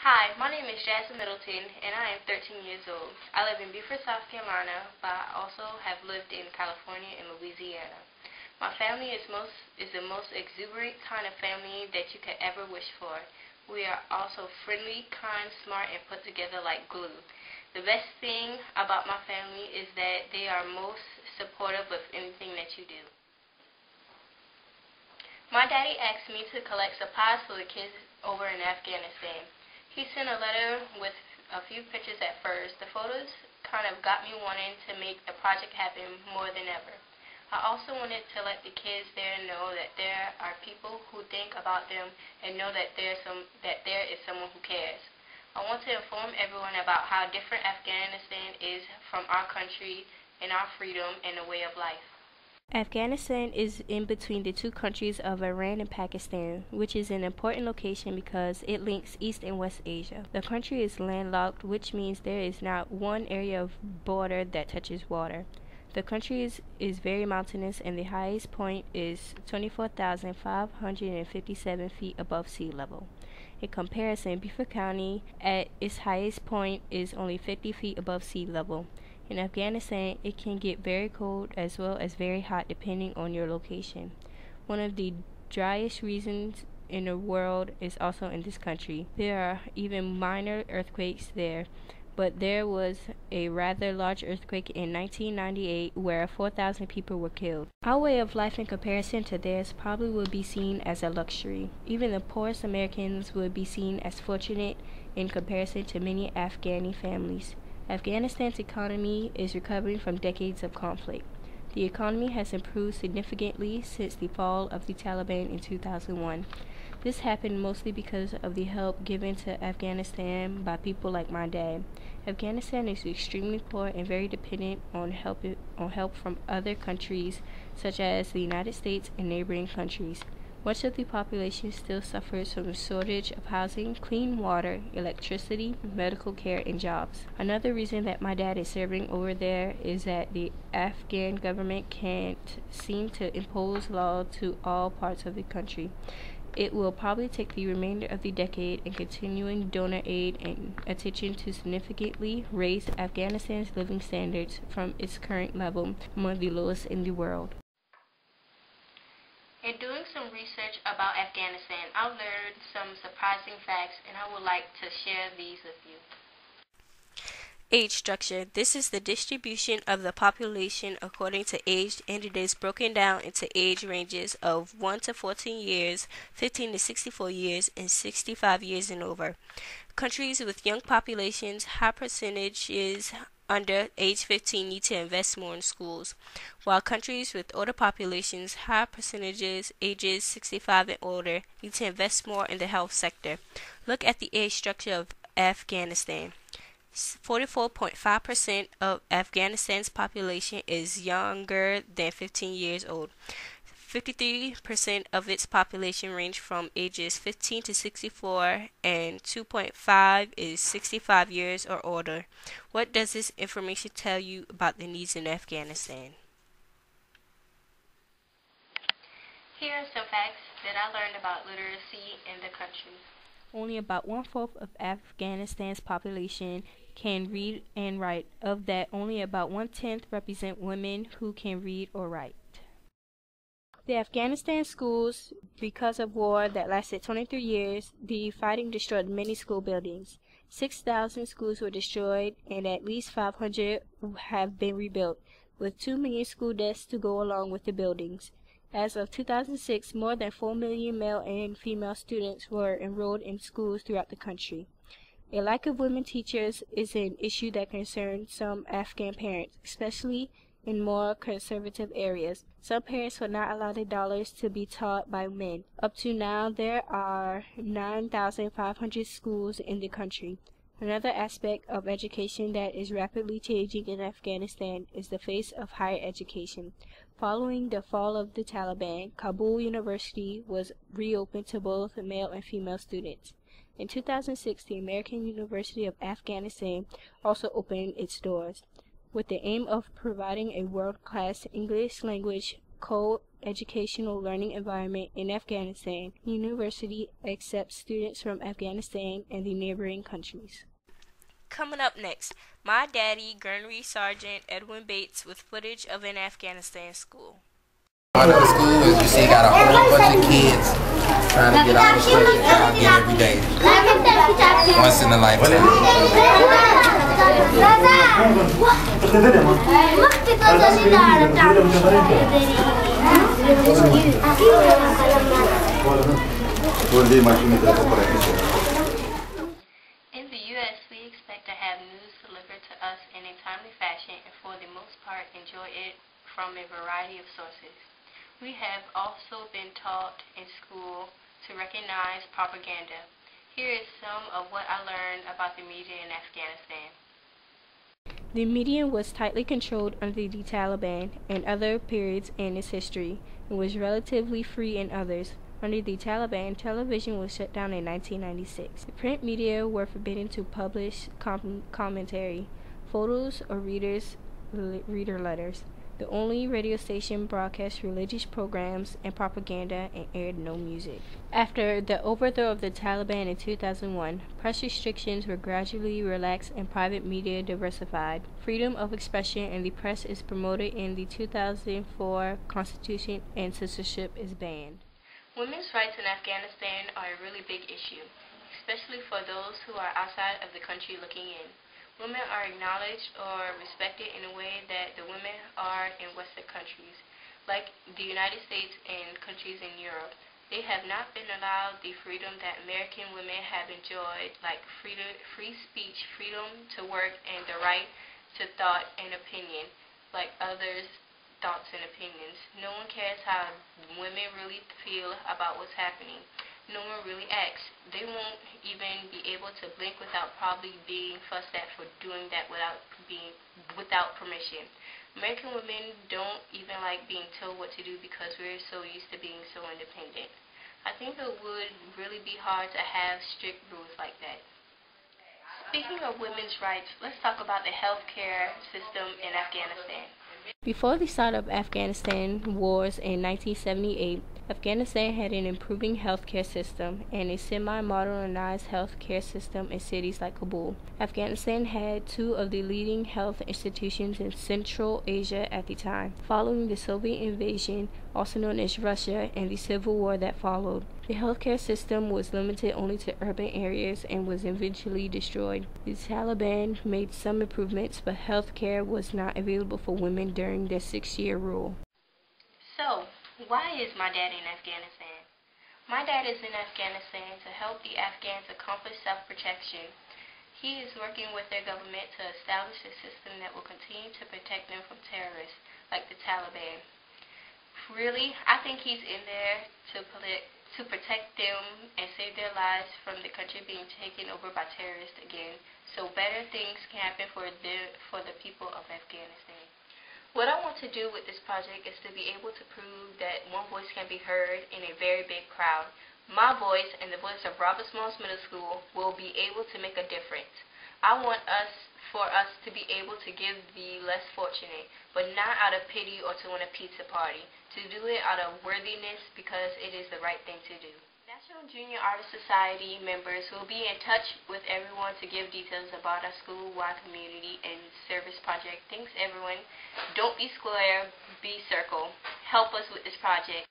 Hi, my name is Jasmine Middleton, and I am 13 years old. I live in Beaufort, South Carolina, but I also have lived in California and Louisiana. My family is the most exuberant kind of family that you could ever wish for. We are also friendly, kind, smart, and put together like glue. The best thing about my family is that they are most supportive of anything that you do. My daddy asked me to collect supplies for the kids over in Afghanistan. He sent a letter with a few pictures at first. The photos kind of got me wanting to make the project happen more than ever. I also wanted to let the kids there know that there are people who think about them and know that there is someone who cares. I want to inform everyone about how different Afghanistan is from our country and our freedom and the way of life. Afghanistan is in between the two countries of Iran and Pakistan, which is an important location because it links East and West Asia. The country is landlocked, which means there is not one area of border that touches water. The country is very mountainous, and the highest point is 24,557 feet above sea level. In comparison, Beaufort County at its highest point is only 50 feet above sea level. In Afghanistan, it can get very cold as well as very hot depending on your location. One of the driest regions in the world is also in this country. There are even minor earthquakes there, but there was a rather large earthquake in 1998 where 4,000 people were killed. Our way of life in comparison to theirs probably would be seen as a luxury. Even the poorest Americans would be seen as fortunate in comparison to many Afghani families. Afghanistan's economy is recovering from decades of conflict. The economy has improved significantly since the fall of the Taliban in 2001. This happened mostly because of the help given to Afghanistan by people like my dad. Afghanistan is extremely poor and very dependent on help from other countries such as the United States and neighboring countries. Much of the population still suffers from a shortage of housing, clean water, electricity, medical care, and jobs. Another reason that my dad is serving over there is that the Afghan government can't seem to impose law to all parts of the country. It will probably take the remainder of the decade and continuing donor aid and attention to significantly raise Afghanistan's living standards from its current level, among the lowest in the world. In doing some research about Afghanistan, I learned some surprising facts, and I would like to share these with you. Age structure. This is the distribution of the population according to age, and it is broken down into age ranges of 1 to 14 years, 15 to 64 years, and 65 years and over. Countries with young populations, high percentages under age 15 need to invest more in schools, while countries with older populations, high percentages, ages 65 and older, need to invest more in the health sector. Look at the age structure of Afghanistan. 44.5% of Afghanistan's population is younger than 15 years old. 53% of its population range from ages 15 to 64, and 2.5 is 65 years or older. What does this information tell you about the needs in Afghanistan? Here are some facts that I learned about literacy in the country. Only about 1/4 of Afghanistan's population can read and write. Of that, only about 1/10 represent women who can read or write. The Afghanistan schools, because of war that lasted 23 years, the fighting destroyed many school buildings. 6,000 schools were destroyed, and at least 500 have been rebuilt, with 2 million school desks to go along with the buildings. As of 2006, more than 4 million male and female students were enrolled in schools throughout the country. A lack of women teachers is an issue that concerns some Afghan parents, especially in more conservative areas. Some parents will not allow their daughters to be taught by men. Up to now, there are 9,500 schools in the country. Another aspect of education that is rapidly changing in Afghanistan is the face of higher education. Following the fall of the Taliban, Kabul University was reopened to both male and female students. In 2006, the American University of Afghanistan also opened its doors, with the aim of providing a world-class English language educational learning environment in Afghanistan. The university accepts students from Afghanistan and the neighboring countries. Coming up next, My Daddy, Gunnery Sergeant Edwin Bates with footage of an Afghanistan school. Part of the school is you see got a whole bunch of kids trying to get all the stuff that y'all get every day. Once in a lifetime. In the U.S., we expect to have news delivered to us in a timely fashion and for the most part enjoy it from a variety of sources. We have also been taught in school to recognize propaganda. Here is some of what I learned about the media in Afghanistan. The media was tightly controlled under the Taliban and other periods in its history, and was relatively free in others. Under the Taliban, television was shut down in 1996. The print media were forbidden to publish commentary, photos, or reader letters. The only radio station broadcast religious programs and propaganda and aired no music. After the overthrow of the Taliban in 2001, press restrictions were gradually relaxed and private media diversified. Freedom of expression in the press is promoted in the 2004 Constitution, and censorship is banned. Women's rights in Afghanistan are a really big issue, especially for those who are outside of the country looking in. Women are acknowledged or respected in a way that the women are in Western countries, like the United States and countries in Europe. They have not been allowed the freedom that American women have enjoyed, like free speech, freedom to work, and the right to thought and opinion, like others' thoughts and opinions. No one cares how women really feel about what's happening. No one really acts. They won't even be able to blink without probably being fussed at for doing that without permission. American women don't even like being told what to do because we're so used to being so independent. I think it would really be hard to have strict rules like that. Speaking of women's rights, let's talk about the healthcare system in Afghanistan. Before the start of Afghanistan wars in 1978, Afghanistan had an improving healthcare system and a semi-modernized healthcare system in cities like Kabul. Afghanistan had two of the leading health institutions in Central Asia at the time. Following the Soviet invasion, also known as Russia, and the civil war that followed, the healthcare system was limited only to urban areas and was eventually destroyed. The Taliban made some improvements, but healthcare was not available for women during their 6-year rule. So, why is my dad in Afghanistan? My dad is in Afghanistan to help the Afghans accomplish self-protection. He is working with their government to establish a system that will continue to protect them from terrorists, like the Taliban. Really, I think he's in there to protect them and save their lives from the country being taken over by terrorists again, so better things can happen for the people of Afghanistan. What I want to do with this project is to be able to prove that one voice can be heard in a very big crowd. My voice and the voice of Robert Smalls Middle School will be able to make a difference. I want for us to be able to give the less fortunate, but not out of pity or to win a pizza party, to do it out of worthiness because it is the right thing to do. National Junior Artist Society members will be in touch with everyone to give details about our school-wide community and service project. Thanks everyone. Don't be square, be circle. Help us with this project.